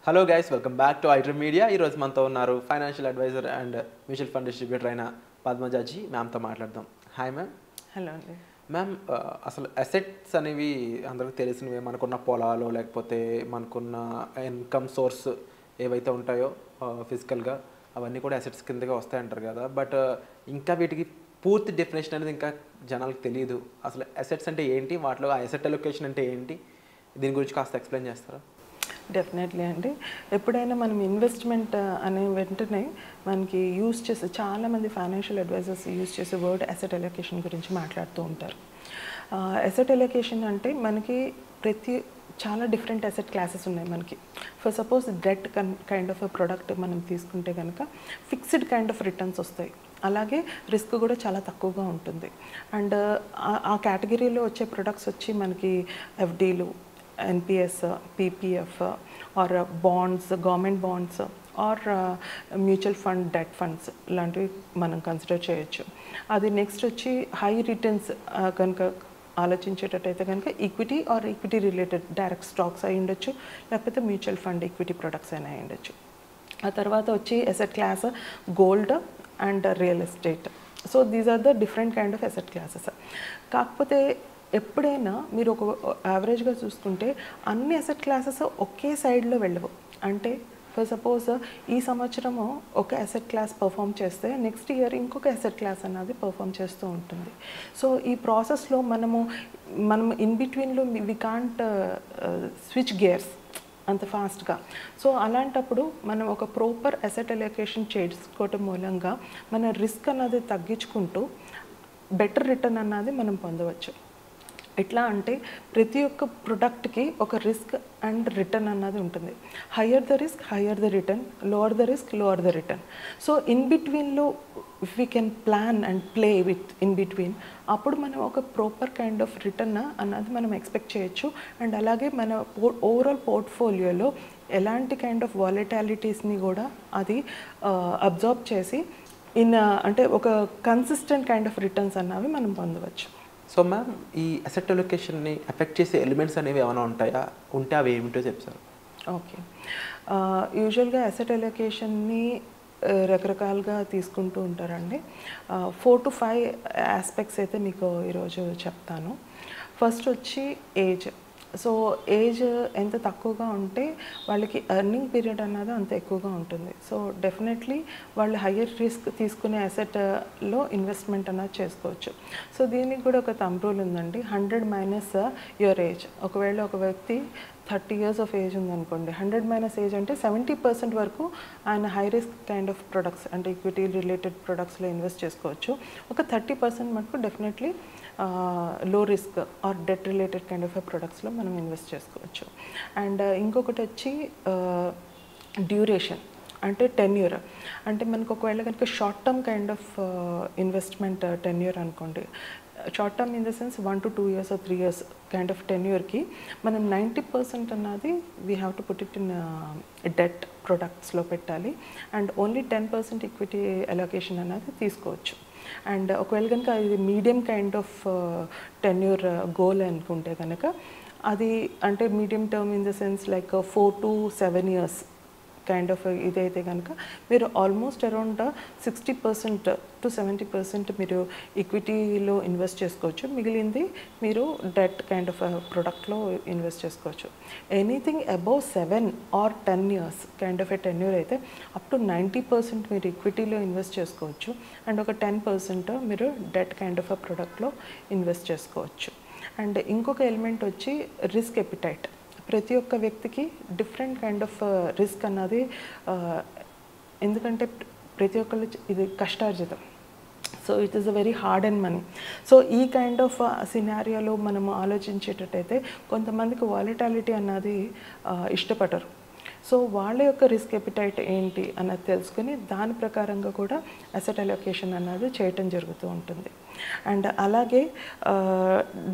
Hello guys, welcome back to iDream Media. ఈరోజు మనతో ఉన్నారు financial advisor and mutual fund distributor అయిన పద్మజాజీ. మ్యామ్తో మాట్లాడదాం. Hi ma'am. హలో అండి. మ్యామ్, అసలు అసెట్స్ అనేవి అందరికీ తెలిసినవి. మనకున్న పొలాలు, లేకపోతే మనకున్న ఇన్కమ్ సోర్స్ ఏవైతే ఉంటాయో ఫిజికల్గా, అవన్నీ కూడా అసెట్స్ కిందగా వస్తాయంటారు కదా. బట్ ఇంకా వీటికి పూర్తి డెఫినేషన్ అనేది ఇంకా జనాలకు తెలియదు. అసలు అసెట్స్ అంటే ఏంటి, వాటిలో ఆ అసెట్ అలొకేషన్ అంటే ఏంటి, దీని గురించి కాస్త ఎక్స్ప్లెయిన్ చేస్తారా? డెఫినెట్లీ అండి. ఎప్పుడైనా మనం ఇన్వెస్ట్మెంట్ అనే వెంటనే మనకి యూజ్ చేసే చాలామంది ఫైనాన్షియల్ అడ్వైజర్స్ యూజ్ చేసే వర్డ్ అసెట్ అలొకేషన్ గురించి మాట్లాడుతూ ఉంటారు. అసెట్ అలొకేషన్ అంటే మనకి చాలా డిఫరెంట్ అసెట్ క్లాసెస్ ఉన్నాయి మనకి. For suppose debt kind of product మనం తీసుకుంటే కనుక ఫిక్స్డ్ కైండ్ ఆఫ్ రిటర్న్స్ వస్తాయి. అలాగే రిస్క్ కూడా చాలా తక్కువగా ఉంటుంది. అండ్ ఆ కేటగిరీలో వచ్చే ప్రొడక్ట్స్ వచ్చి మనకి ఎఫ్డీలు, NPS, PPF or bonds, government bonds or mutual fund, debt funds లాంటివి మనం కన్సిడర్ చేయొచ్చు. అది నెక్స్ట్ వచ్చి హై రిటర్న్స్ కనుక ఆలోచించేటట్టయితే కనుక equity are equity related direct stocks అయి ఉండొచ్చు, లేకపోతే మ్యూచువల్ ఫండ్ ఈక్విటీ ప్రొడక్ట్స్ అయినా అయి ఉండొచ్చు. ఆ తర్వాత వచ్చి asset class gold and real estate. So these are the different kind of asset classes. కాకపోతే ఎప్పుడైనా మీరు ఒక యావరేజ్గా చూసుకుంటే అన్ని అసెట్ క్లాసెస్ ఒకే సైడ్లో వెళ్ళవు. అంటే ఫర్ సపోజ్ ఈ సంవత్సరము ఒక అసెట్ క్లాస్ పర్ఫామ్ చేస్తే నెక్స్ట్ ఇయర్ ఇంకొక అసెట్ క్లాస్ అన్నది పర్ఫామ్ చేస్తూ ఉంటుంది. సో ఈ ప్రాసెస్లో మనం ఇన్ బిట్వీన్లో వి కాంట్ స్విచ్ గేర్స్ అంత ఫాస్ట్గా. సో అలాంటప్పుడు మనం ఒక ప్రాపర్ అసెట్ అలొకేషన్ చేసుకోవటం మూలంగా మన రిస్క్ అన్నది తగ్గించుకుంటూ బెటర్ రిటర్న్ అన్నది మనం పొందవచ్చు. ఎట్లా అంటే ప్రతి ఒక్క ప్రొడక్ట్కి ఒక రిస్క్ అండ్ రిటర్న్ అన్నది ఉంటుంది. Higher the risk, higher the return, lower the risk, lower the return. So in బిట్వీన్లో if we can plan and play with in between, అప్పుడు మనం ఒక ప్రాపర్ కైండ్ ఆఫ్ రిటర్న్ అన్నది మనం ఎక్స్పెక్ట్ చేయొచ్చు. And అలాగే మన ఓవరాల్ పోర్ట్ఫోలియోలో ఎలాంటి కైండ్ ఆఫ్ వాలటాలిటీస్ని కూడా అది అబ్జర్వ్ చేసి అంటే ఒక కన్సిస్టెంట్ కైండ్ ఆఫ్ రిటర్న్స్ అన్నవి మనం పొందవచ్చు. సో మ్యామ్, ఈ అసెట్ అలొకేషన్ని ఎఫెక్ట్ చేసే ఎలిమెంట్స్ అనేవి ఏమైనా ఉంటాయా? ఉంటే అవి ఏమిటో చెప్తారు? ఓకే. యూజువల్గా అసెట్ అలొకేషన్ని రకరకాలుగా తీసుకుంటూ ఉంటారండి. 4 to 5 ఆస్పెక్ట్స్ అయితే మీకు ఈరోజు చెప్తాను. ఫస్ట్ వచ్చి ఏజ్. సో ఏజ్ ఎంత తక్కువగా ఉంటే వాళ్ళకి ఎర్నింగ్ పీరియడ్ అన్నది అంత ఎక్కువగా ఉంటుంది. సో డెఫినెట్లీ వాళ్ళు హయ్యర్ రిస్క్ తీసుకునే అసెట్లో ఇన్వెస్ట్మెంట్ అన్నది చేసుకోవచ్చు. సో దీనికి కూడా ఒక థంబ్ రూల్ ఉందండి, 100 మైనస్ యువర్ ఏజ్. ఒకవేళ ఒక వ్యక్తి 30 years ఆఫ్ ఏజ్ ఉందనుకోండి, 100 మైనస్ ఏజ్ అంటే 70% వరకు ఆయన high risk kind of products అంటే ఈక్విటీ రిలేటెడ్ ప్రొడక్ట్స్లో ఇన్వెస్ట్ చేసుకోవచ్చు. ఒక 30% మటుకు definitely low risk or debt related kind of ప్రొడక్ట్స్లో మనం ఇన్వెస్ట్ చేసుకోవచ్చు. అండ్ ఇంకొకటి వచ్చి డ్యూరేషన్ అంటే టెన్యూర్. అంటే మనకు ఒకవేళ కనుక short term kind of investment tenure అనుకోండి, short term in the sense 1 to 2 years or 3 years kind of టెన్యూర్కి మనం 90% అన్నది we have to put it in debt ప్రొడక్ట్స్లో పెట్టాలి. అండ్ ఓన్లీ 10% ఈక్విటీ అలొకేషన్ అన్నది తీసుకోవచ్చు. అండ్ ఒకవేళ కనుక ఇది medium kind of tenure goal అనుకుంటే కనుక అది అంటే medium term in the sense like 4 to 7 years kind of ఇదైతే కనుక మీరు ఆల్మోస్ట్ అరౌండ్ 60% to 70% మీరు ఈక్విటీలో ఇన్వెస్ట్ చేసుకోవచ్చు. మిగిలింది మీరు డెట్ కైండ్ ఆఫ్ ప్రొడక్ట్లో ఇన్వెస్ట్ చేసుకోవచ్చు. Anything above 7 or 10 years kind of a tenure అయితే అప్ టు 90% మీరు ఈక్విటీలో ఇన్వెస్ట్ చేసుకోవచ్చు. అండ్ ఒక 10% మీరు డెట్ కైండ్ ఆఫ్ ప్రొడక్ట్లో ఇన్వెస్ట్ చేసుకోవచ్చు. అండ్ ఇంకొక ఎలిమెంట్ వచ్చి రిస్క్ ఎపిటైట్. ప్రతి ఒక్క వ్యక్తికి డిఫరెంట్ కైండ్ ఆఫ్ రిస్క్ అన్నది, ఎందుకంటే ప్రతి ఒక్కళ్ళు ఇది కష్టార్జితం. So it is a very hard and money. So ఈ కైండ్ ఆఫ్ సినారియోలో మనం ఆలోచించేటట్టయితే కొంతమందికి వాలటాలిటీ అన్నది ఇష్టపడరు. సో వాళ్ళ యొక్క రిస్క్ ఎపిటైట్ ఏంటి అన్నది తెలుసుకుని దాని ప్రకారంగా కూడా అసెట్ అలొకేషన్ అన్నది చేయటం జరుగుతూ ఉంటుంది. అండ్ అలాగే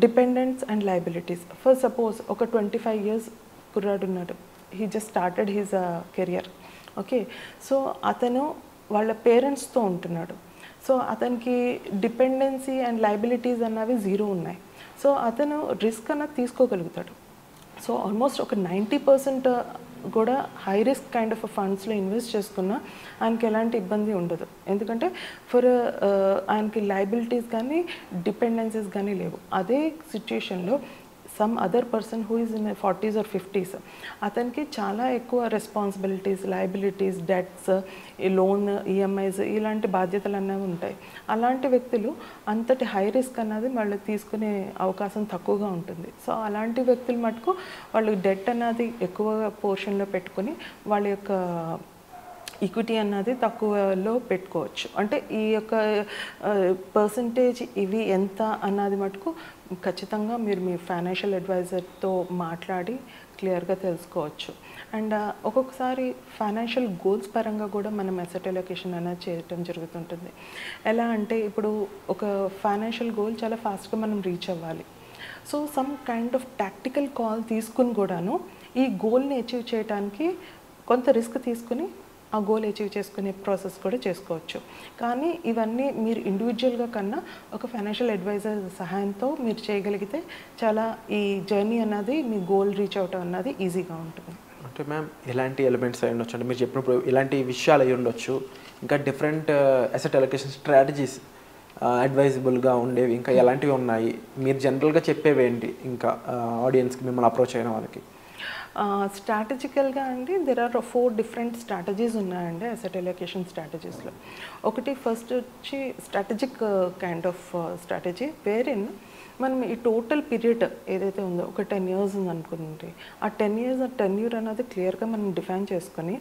dependents and liabilities. For suppose ఒక 25 years కుర్రాడు ఉన్నాడు, he just started his career. Okay, so అతను వాళ్ళ పేరెంట్స్తో ఉంటున్నాడు. సో అతనికి డిపెండెన్సీ అండ్ లయబిలిటీస్ అన్నవి 0 ఉన్నాయి. సో అతను రిస్క్ అన్నది తీసుకోగలుగుతాడు. సో ఆల్మోస్ట్ ఒక 90% కూడా హై రిస్క్ కైండ్ ఆఫ్ ఫండ్స్లో ఇన్వెస్ట్ చేసుకున్నా ఆయనకి ఎలాంటి ఇబ్బంది ఉండదు. ఎందుకంటే ఆయనకి లయబిలిటీస్ కానీ డిపెండెన్సీస్ కానీ లేవు. అదే సిచ్యుయేషన్లో some other person who is in 40s or 50s అతనికి చాలా ఎక్కువ responsibilities, liabilities, debts, loan, EMIs ఇలాంటి బాధ్యతలు అన్నవి ఉంటాయి. అలాంటి వ్యక్తులు అంతటి హై రిస్క్ అన్నది వాళ్ళు తీసుకునే అవకాశం తక్కువగా ఉంటుంది. సో అలాంటి వ్యక్తులు మటుకు వాళ్ళు డెట్ అన్నది ఎక్కువ పోర్షన్లో పెట్టుకుని వాళ్ళ యొక్క ఈక్విటీ అన్నది తక్కువలో పెట్టుకోవచ్చు. అంటే ఈ యొక్క పర్సంటేజ్ ఇవి ఎంత అన్నది మటుకు ఖచ్చితంగా మీరు మీ ఫైనాన్షియల్ అడ్వైజర్తో మాట్లాడి క్లియర్గా తెలుసుకోవచ్చు. అండ్ ఒక్కొక్కసారి ఫైనాన్షియల్ గోల్స్ పరంగా కూడా మనం అసెట్ అలొకేషన్ అనేది చేయటం జరుగుతుంటుంది. ఎలా అంటే ఇప్పుడు ఒక ఫైనాన్షియల్ గోల్ చాలా ఫాస్ట్గా మనం రీచ్ అవ్వాలి. So some kind of tactical call తీసుకుని కూడాను ఈ గోల్ని అచీవ్ చేయడానికి కొంత రిస్క్ తీసుకుని ఆ గోల్ అచీవ్ చేసుకునే ప్రాసెస్ కూడా చేసుకోవచ్చు. కానీ ఇవన్నీ మీరు ఇండివిజువల్గా కన్నా ఒక ఫైనాన్షియల్ అడ్వైజర్ సహాయంతో మీరు చేయగలిగితే చాలా ఈ జర్నీ అన్నది మీ గోల్ రీచ్ అవటం అన్నది ఈజీగా ఉంటుంది. అంటే మ్యామ్ ఎలాంటి ఎలిమెంట్స్ అయి ఉండొచ్చు అంటే మీరు చెప్పినప్పుడు ఇలాంటి విషయాలు అయి ఉండొచ్చు, ఇంకా డిఫరెంట్ అసెట్ అలొకేషన్ స్ట్రాటజీస్ అడ్వైజబుల్గా ఉండేవి ఇంకా ఎలాంటివి ఉన్నాయి, మీరు జనరల్గా చెప్పేవి ఏంటి ఇంకా ఆడియన్స్కి మిమ్మల్ని అప్రోచ్ అయిన వాళ్ళకి? స్ట్రాటజికల్గా అండి దెర్ ఆర్ 4 డిఫరెంట్ స్ట్రాటజీస్ ఉన్నాయండి అసెట్ అలొకేషన్ స్ట్రాటజీస్లో. ఒకటి ఫస్ట్ వచ్చి strategic kind of strategy wherein మనం ఈ టోటల్ పీరియడ్ ఏదైతే ఉందో ఒక 10 years ఉందనుకుంటే ఆ 10 years ఆ టెన్యూర్ అనేది క్లియర్గా మనం డిఫైన్ చేసుకొని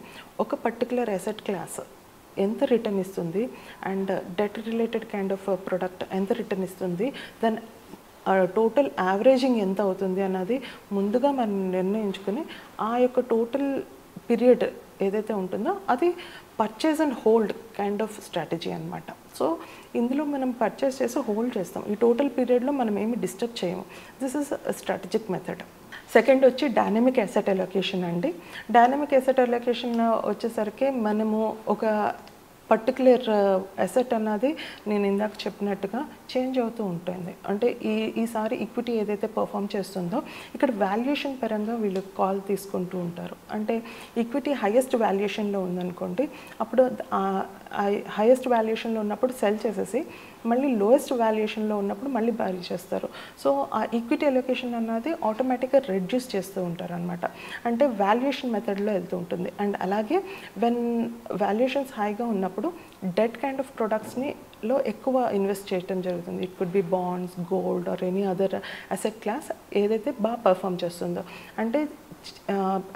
ఒక పర్టికులర్ అసెట్ క్లాస్ ఎంత రిటర్న్ ఇస్తుంది and debt related kind of product ఎంత రిటర్న్ ఇస్తుంది, దెన్ టోటల్ యావరేజింగ్ ఎంత అవుతుంది అన్నది ముందుగా మనం నిర్ణయించుకొని ఆ యొక్క టోటల్ పీరియడ్ ఏదైతే ఉంటుందో అది purchase and hold kind of strategy అనమాట. సో ఇందులో మనం పర్చేస్ చేసి హోల్డ్ చేస్తాం. ఈ టోటల్ పీరియడ్లో మనం ఏమి డిస్టర్బ్ చేయము. This is strategic method. Second వచ్చి డైనమిక్ అసెట్ అలొకేషన్ అండి. డైనమిక్ అసెట్ అలొకేషన్ వచ్చేసరికి మనము ఒక పర్టికులర్ అసెట్ అన్నది నేను ఇందాక చెప్పినట్టుగా చేంజ్ అవుతూ ఉంటుంది. అంటే ఈసారి ఈక్విటీ ఏదైతే పర్ఫామ్ చేస్తుందో ఇక్కడ వాల్యుయేషన్ పరంగా వీళ్ళు కాల్ తీసుకుంటూ ఉంటారు. అంటే ఈక్విటీ హైయెస్ట్ వాల్యుయేషన్లో ఉందనుకోండి, అప్పుడు హైయెస్ట్ వాల్యుయేషన్లో ఉన్నప్పుడు సెల్ చేసేసి మళ్ళీ లోయెస్ట్ వాల్యుయేషన్లో ఉన్నప్పుడు మళ్ళీ బై చేస్తారు. సో ఆ ఈక్విటీ అలొకేషన్ అన్నది ఆటోమేటిక్గా రెడ్యూస్ చేస్తూ ఉంటారు అనమాట. అంటే వాల్యుయేషన్ మెథడ్లో వెళ్తూ ఉంటుంది. అండ్ అలాగే వెన్ వాల్యుయేషన్స్ హైగా ఉన్నప్పుడు డెట్ కైండ్ ఆఫ్ ప్రొడక్ట్స్ని లో ఎక్కువ ఇన్వెస్ట్ చేయడం జరుగుతుంది. It could be bonds, gold or any other asset class ఏదైతే బాగా పర్ఫామ్ చేస్తుందో. అంటే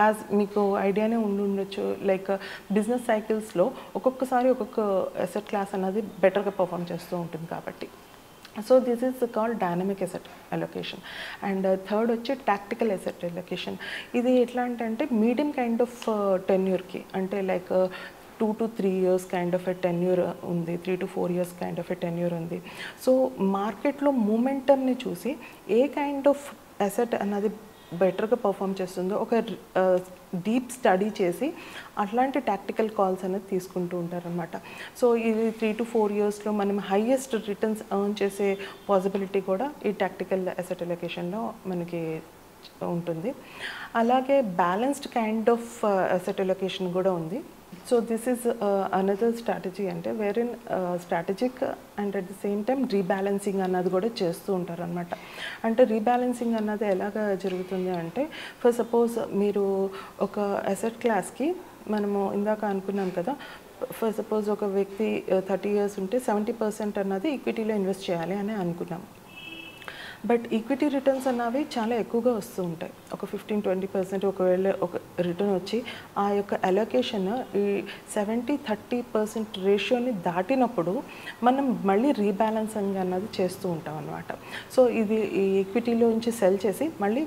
యాజ్ మీకు ఐడియానే ఉండొచ్చు, లైక్ బిజినెస్ సైకిల్స్లో ఒక్కొక్కసారి ఒక్కొక్క అసెట్ క్లాస్ అన్నది బెటర్గా పర్ఫామ్ చేస్తూ ఉంటుంది కాబట్టి. So this is called dynamic asset allocation. And third వచ్చి టాక్టికల్ అసెట్ అలొకేషన్. ఇది ఎట్లా అంటే మీడియం కైండ్ ఆఫ్ టెన్యూర్కి, అంటే like 2 to 3 years kind of a tenure ఉంది, 3 to 4 years kind of a tenure ఉంది. సో మార్కెట్లో మూమెంటమ్ని చూసి ఏ కైండ్ ఆఫ్ అసెట్ అన్నది బెటర్గా పర్ఫామ్ చేస్తుందో ఒక డీప్ స్టడీ చేసి అట్లాంటి టాక్టికల్ కాల్స్ అనేది తీసుకుంటూ ఉంటారనమాట. సో ఇది 3 to 4 yearsలో మనం హైయెస్ట్ రిటర్న్స్ ఎర్న్ చేసే పాసిబిలిటీ కూడా ఈ టాక్టికల్ అసెట్ అలొకేషన్లో మనకి ఉంటుంది. అలాగే balanced kind of asset allocation కూడా ఉంది. So this is another strategy, అంటే varying strategic and at the same time rebalancing అన్నది కూడా చేస్తూ ఉంటారు అనమాట. అంటే రీబ్యాలెన్సింగ్ అన్నది ఎలాగ జరుగుతుంది అంటే, ఫర్ సపోజ్ మీరు ఒక అసెట్ క్లాస్కి మనము ఇందాక అనుకున్నాం కదా, ఫర్ సపోజ్ ఒక వ్యక్తి 30 years ఉంటే 70% అన్నది ఈక్విటీలో ఇన్వెస్ట్ చేయాలి అని అనుకున్నాం. బట్ ఈక్విటీ రిటర్న్స్ అన్నవి చాలా ఎక్కువగా వస్తూ ఉంటాయి. ఒక 15-20% ఒకవేళ ఒక రిటర్న్ వచ్చి ఆ యొక్క అలొకేషన్ ఈ 70-30% రేషియోని దాటినప్పుడు మనం మళ్ళీ రీబ్యాలెన్సింగ్ అన్నది చేస్తూ ఉంటాం అన్నమాట. సో ఇది ఈ ఈక్విటీలోంచి సెల్ చేసి మళ్ళీ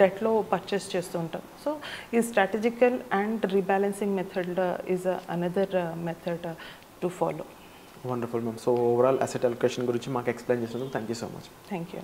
డెట్లో పర్చేస్ చేస్తూ ఉంటాం. సో ఈ strategical and rebalancing method is another method to follow. Wonderful ma'am. So overall asset allocation గురించి మాకు ఎక్స్ప్లెయిన్ చేసినందుకు thank you so much. Thank you.